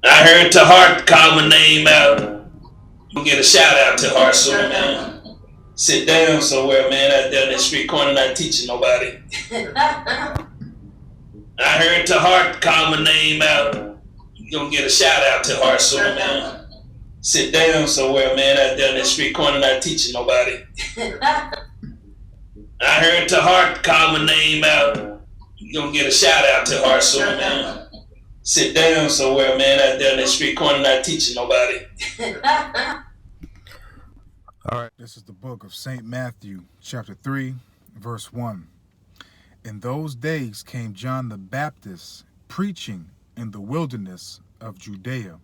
I heard Tahart call my name out. We'll get a shout out to Hart soon, man. Sit down somewhere, man, out there in that street corner, not teaching nobody. I heard Tahart call my name out. You're gonna get a shout out to Hart soon, man. Sit down somewhere, man, out there in that street corner, not teaching nobody. I heard Tahart call my name out. You're gonna get a shout out to Hart soon, man. Sit down somewhere, man, out there in that street corner, not teaching nobody. All right, this is the book of St. Matthew, chapter 3, verse 1. In those days came John the Baptist preaching in the wilderness of Judea.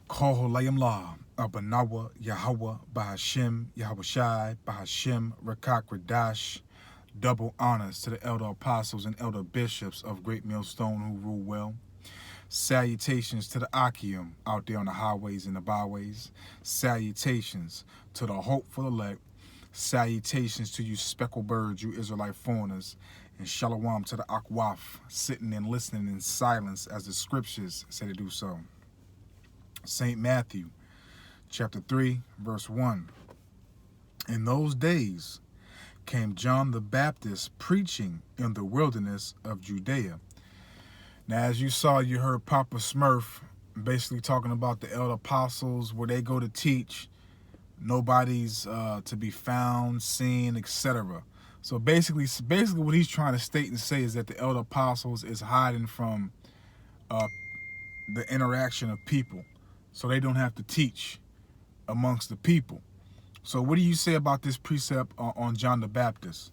Koholayim La, Abanawa, Yahweh, Bahashim, Yahushai, Bahashim, Rakak Radash. Double honors to the elder apostles and elder bishops of Great Millstone who rule well. Salutations to the Achium out there on the highways and the byways. Salutations to the hopeful elect. Salutations to you speckled birds, you Israelite foreigners. And shalom to the Akwaf, sitting and listening in silence as the scriptures say to do so. St. Matthew, chapter 3, verse 1. In those days came John the Baptist preaching in the wilderness of Judea. Now, as you saw, you heard Papa Smurf basically talking about the elder apostles, where they go to teach. Nobody's to be found, seen, etc. So basically what he's trying to state and say is that the elder apostles is hiding from the interaction of people, so they don't have to teach amongst the people. So what do you say about this precept on John the Baptist?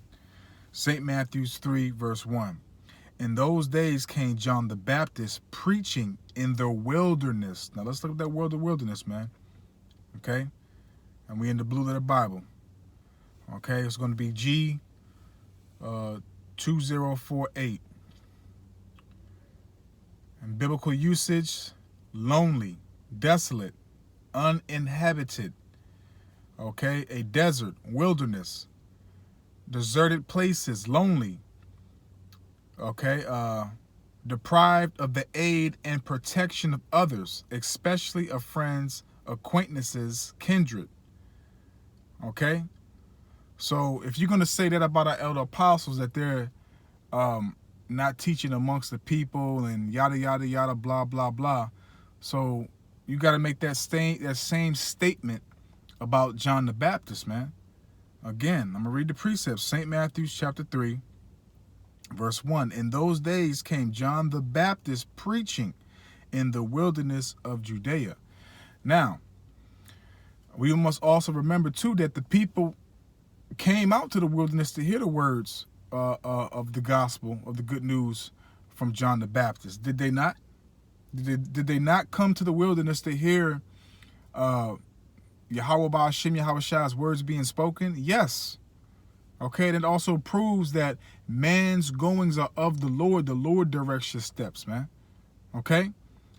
St. Matthew 3, verse 1. In those days came John the Baptist preaching in the wilderness. Now let's look at that word, the wilderness, man. Okay? And we in the blue letter Bible. Okay, it's going to be G 2048. And biblical usage, lonely, desolate, uninhabited. Okay, a desert, wilderness, deserted places, lonely. Okay, deprived of the aid and protection of others, especially of friends, acquaintances, kindred. Okay, so if you're going to say that about our elder apostles, that they're not teaching amongst the people and yada, yada, yada, blah, blah, blah. So you got to make that same statement about John the Baptist, man. Again, I'm going to read the precepts. St. Matthew chapter 3, verse 1. In those days came John the Baptist preaching in the wilderness of Judea. Now, we must also remember, too, that the people came out to the wilderness to hear the words of the gospel, of the good news from John the Baptist. Did they not? Did they not come to the wilderness to hear Yahweh Ba'ashim Yahushai's words being spoken? Yes. Okay, that also proves that man's goings are of the Lord. The Lord directs your steps, man. Okay?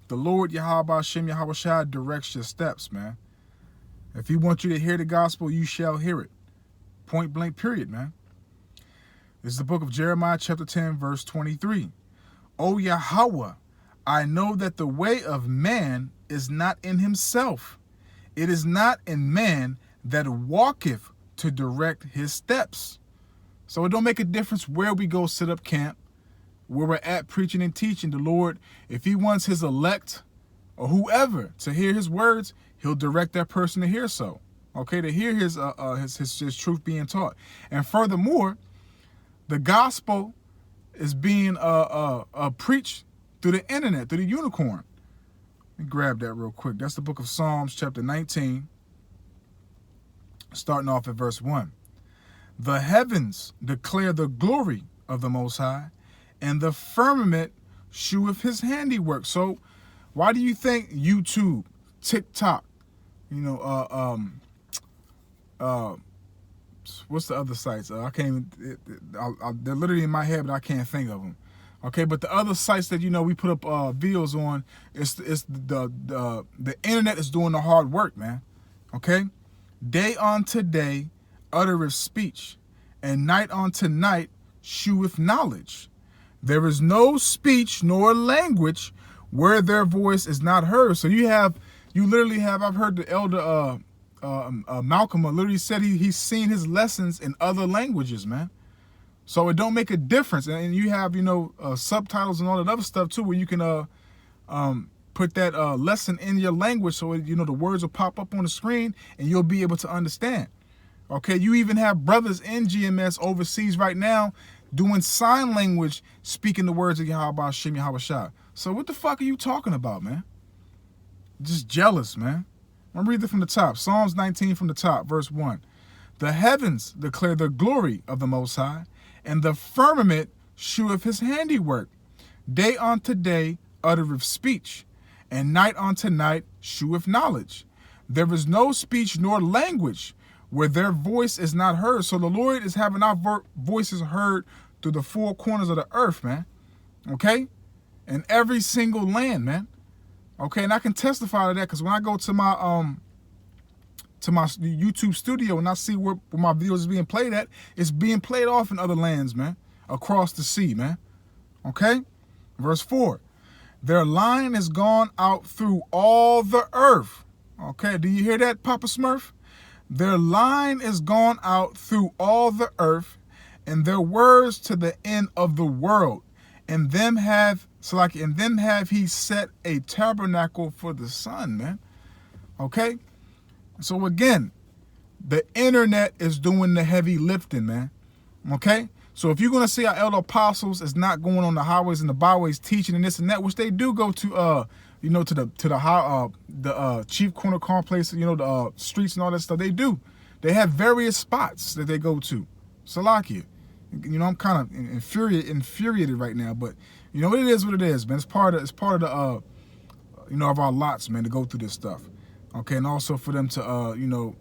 The Lord Yahweh Ba'ashim Yahushai directs your steps, man. If he wants you to hear the gospel, you shall hear it. Point blank, period, man. This is the book of Jeremiah, chapter 10, verse 23. O Yahweh, I know that the way of man is not in himself. It is not in man that walketh to direct his steps. So it don't make a difference where we go set up camp, where we're at preaching and teaching. The Lord, if he wants his elect or whoever to hear his words, he'll direct that person to hear so. Okay, to hear his truth being taught. And furthermore, the gospel is being preached through the internet, through the unicorn. Let me grab that real quick. That's the book of Psalms, chapter 19, starting off at verse 1. The heavens declare the glory of the Most High, and the firmament sheweth his handiwork. So why do you think YouTube, TikTok, what's the other sites? I can't even, they're literally in my head, but I can't think of them. Okay, but the other sites that, we put up videos on, it's the internet is doing the hard work, man. Okay? Day unto day uttereth speech, and night unto night sheweth knowledge. There is no speech nor language where their voice is not heard. So you literally have, I've heard the elder Malcolm literally said he's seen his lessons in other languages, man. So it don't make a difference. And you have, subtitles and all that other stuff too, where you can put that lesson in your language, so the words will pop up on the screen and you'll be able to understand. Okay, you even have brothers in GMS overseas right now doing sign language, speaking the words of Yahweh Hashem Yahweh Shah. So what the fuck are you talking about, man? Just jealous, man. I'm reading from the top. Psalms 19 from the top, verse 1. The heavens declare the glory of the Most High, and the firmament sheweth his handiwork. Day unto day uttereth speech, and night unto night sheweth knowledge. There is no speech nor language where their voice is not heard. So the Lord is having our voices heard through the four corners of the earth, man. Okay? In every single land, man. Okay, and I can testify to that, because when I go to my YouTube studio and I see where my videos is being played at, it's being played off in other lands, man. Across the sea, man. Okay? Verse 4. Their line is gone out through all the earth. Okay, do you hear that, Papa Smurf? Their line is gone out through all the earth, and their words to the end of the world. And them have he set a tabernacle for the sun, man. Okay? So again, the internet is doing the heavy lifting, man. Okay? So if you're going to see our elder apostles is not going on the highways and the byways teaching and this and that, which they do go to the chief corner complex, the streets and all that stuff. They do. They have various spots that they go to. Salakia. I'm kind of infuriated right now, but it is what it is, man. It's part of the of our lots, man, to go through this stuff. Okay, and also for them to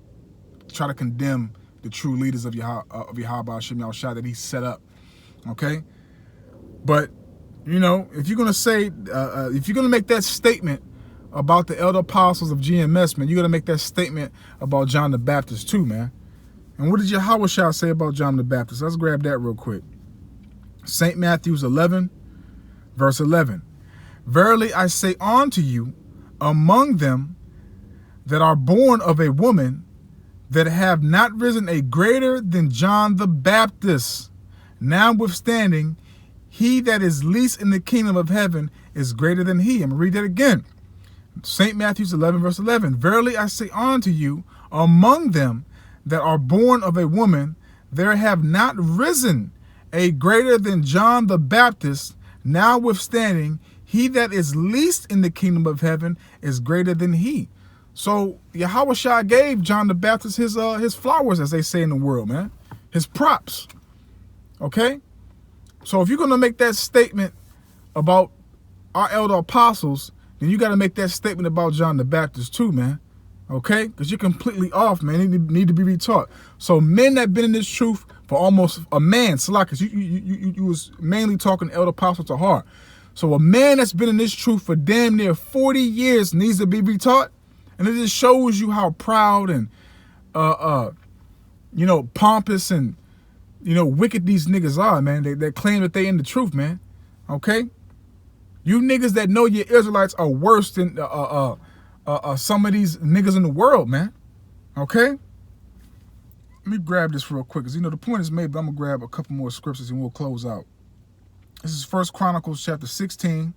try to condemn the true leaders of Yahweh Hashem Yahweh Shah that he set up. Okay? But if you're gonna say, if you're gonna make that statement about the elder apostles of GMS, man, you gotta make that statement about John the Baptist too, man. And what did Yahweh Shah say about John the Baptist? Let's grab that real quick. St. Matthew's 11, verse 11. Verily I say unto you, among them that are born of a woman, that have not risen a greater than John the Baptist. Notwithstanding, he that is least in the kingdom of heaven is greater than he. I'm going to read that again. St. Matthew's 11, verse 11. Verily I say unto you, among them that are born of a woman, there have not risen a greater than John the Baptist. Notwithstanding, he that is least in the kingdom of heaven is greater than he. So Yahweh Shah gave John the Baptist his flowers, as they say in the world, man. His props. Okay? So if you're going to make that statement about our elder apostles, then you got to make that statement about John the Baptist too, man. Okay? Because you're completely off, man. You need to be retaught. So men that have been in this truth for almost a man, Salakas, you was mainly talking elder apostle to heart. So a man that's been in this truth for damn near 40 years needs to be retaught. And it just shows you how proud and, pompous and, wicked these niggas are, man. They claim that they in the truth, man. Okay? You niggas that know your Israelites are worse than some of these niggas in the world, man. Okay? Let me grab this real quick, because, the point is made, but I'm going to grab a couple more scriptures and we'll close out. This is 1 Chronicles chapter 16,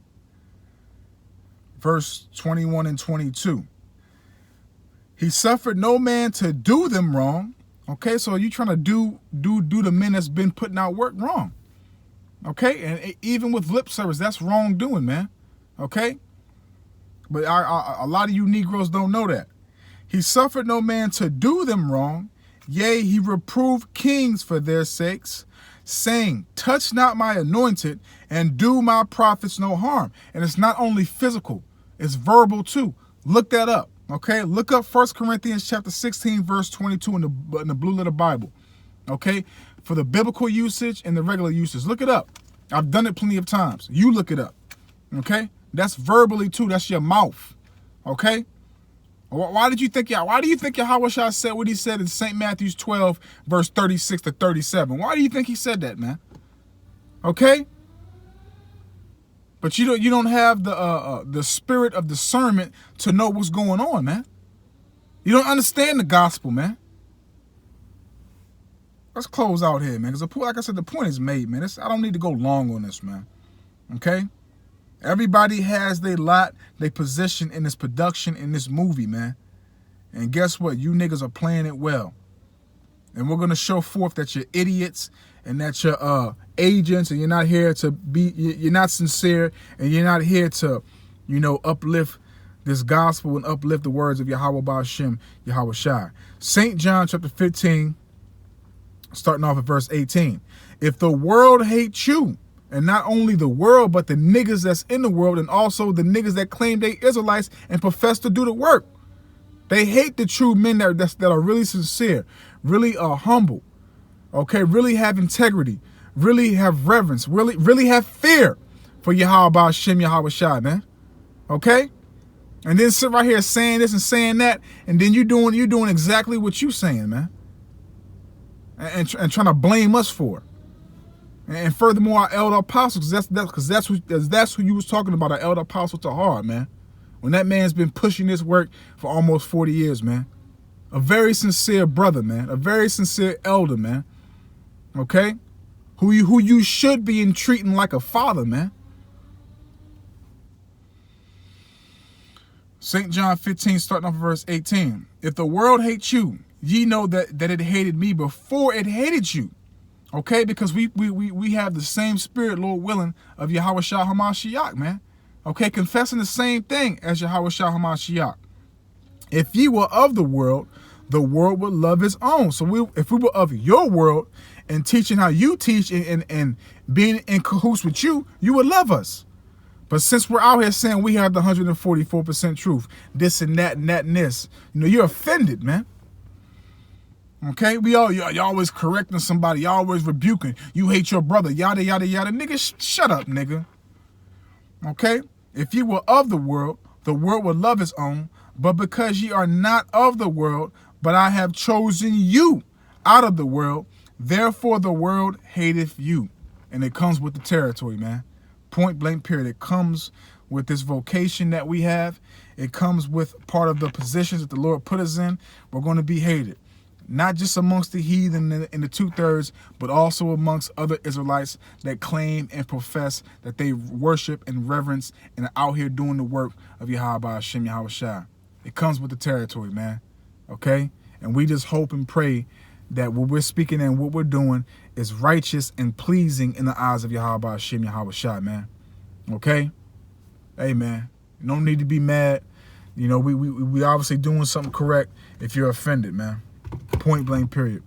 verse 21 and 22. He suffered no man to do them wrong. Okay, so you trying to do the men that's been putting out work wrong. Okay, and even with lip service, that's wrongdoing, man. Okay, but a lot of you Negroes don't know that. He suffered no man to do them wrong. Yea, he reproved kings for their sakes, saying, touch not my anointed and do my prophets no harm. And it's not only physical, it's verbal too. Look that up. Okay, look up 1 Corinthians chapter 16, verse 22 in the blue letter Bible. Okay, for the biblical usage and the regular usage. Look it up. I've done it plenty of times. You look it up. Okay, that's verbally too. That's your mouth. Okay. Why do you think Yahweh Shah said what he said in St. Matthew's 12, verse 36 to 37? Why do you think he said that, man? Okay. But you don't have the spirit of discernment to know what's going on, man. You don't understand the gospel, man. Let's close out here, man. Because like I said, the point is made, man. I don't need to go long on this, man. Okay? Everybody has their lot, their position in this production, in this movie, man. And guess what? You niggas are playing it well. And we're going to show forth that you're idiots and that you're agents, and you're not here to be, you're not sincere, and you're not here to, uplift this gospel and uplift the words of Yahweh Ba'ashem, Yahweh Shai. St. John chapter 15, starting off at verse 18. If the world hates you, and not only the world, but the niggas that's in the world, and also the niggas that claim they Israelites and profess to do the work. They hate the true men that are really sincere, really humble, okay, really have integrity, really have reverence, really have fear for Yahweh Ba'ashem, Yahweh Shai, man. Okay? And then sit right here saying this and saying that, and then you're doing exactly what you saying, man. And trying to blame us for it. And furthermore, our elder apostles, because that's who you was talking about, our elder apostle Tahar, man. When that man's been pushing this work for almost 40 years, man. A very sincere brother, man. A very sincere elder, man. Okay? Who you should be treating like a father, man. St. John 15, starting off verse 18. If the world hates you, ye know that it hated me before it hated you. Okay? Because we have the same spirit, Lord willing, of Yahweh Shah HaMashiach, man. Okay? Confessing the same thing as Yahweh Shah HaMashiach. If ye were of the world would love his own. So if we were of your world and teaching how you teach and being in cahoots with you, you would love us. But since we're out here saying we have the 144% truth, this and that and that and this, you're offended, man. Okay? You're always correcting somebody. You're always rebuking. You hate your brother. Yada, yada, yada. Nigga, shut up, nigga. Okay? If you were of the world would love his own. But because ye are not of the world, but I have chosen you out of the world, therefore the world hateth you. And it comes with the territory, man. Point blank period. It comes with this vocation that we have. It comes with part of the positions that the Lord put us in. We're going to be hated. Not just amongst the heathen in the 2/3, but also amongst other Israelites that claim and profess that they worship and reverence and are out here doing the work of Yahweh Ba'ashem, Yahweh Shai. It comes with the territory, man. Okay? And we just hope and pray that what we're speaking and what we're doing is righteous and pleasing in the eyes of Yahweh Ba'ashem, Yahweh Shai, man. Okay? Hey, man. No need to be mad. We obviously doing something correct if you're offended, man. Point blank, period.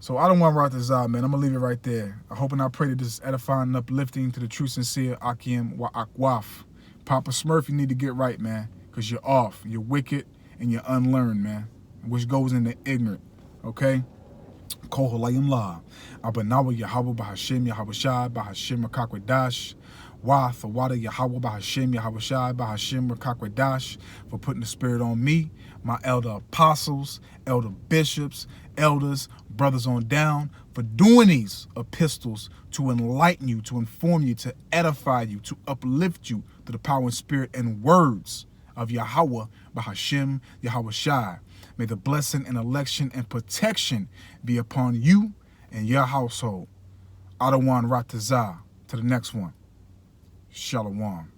So I don't want to write this out, man. I'm going to leave it right there. I hope and I pray that this is edifying and uplifting to the true, sincere Akim wa Akwaf. Papa Smurf, you need to get right, man. Because you're off. You're wicked and you're unlearned, man. Which goes into ignorant. Okay? Kohalayim La. Abanawa Yahweh Ba'ashem Yahweh Shai Ba'ashem Makakwadash. Wa Thawada Yahweh Ba'ashem Yahweh Shai Ba'ashem Makakwadash, for putting the spirit on me, my elder apostles, elder bishops, elders, brothers on down, for doing these epistles to enlighten you, to inform you, to edify you, to uplift you to the power and spirit and words of Yahweh Ba'ashem Yahweh Shai. May the blessing and election and protection be upon you and your household. Adawan Ratazah. To the next one. Shalom.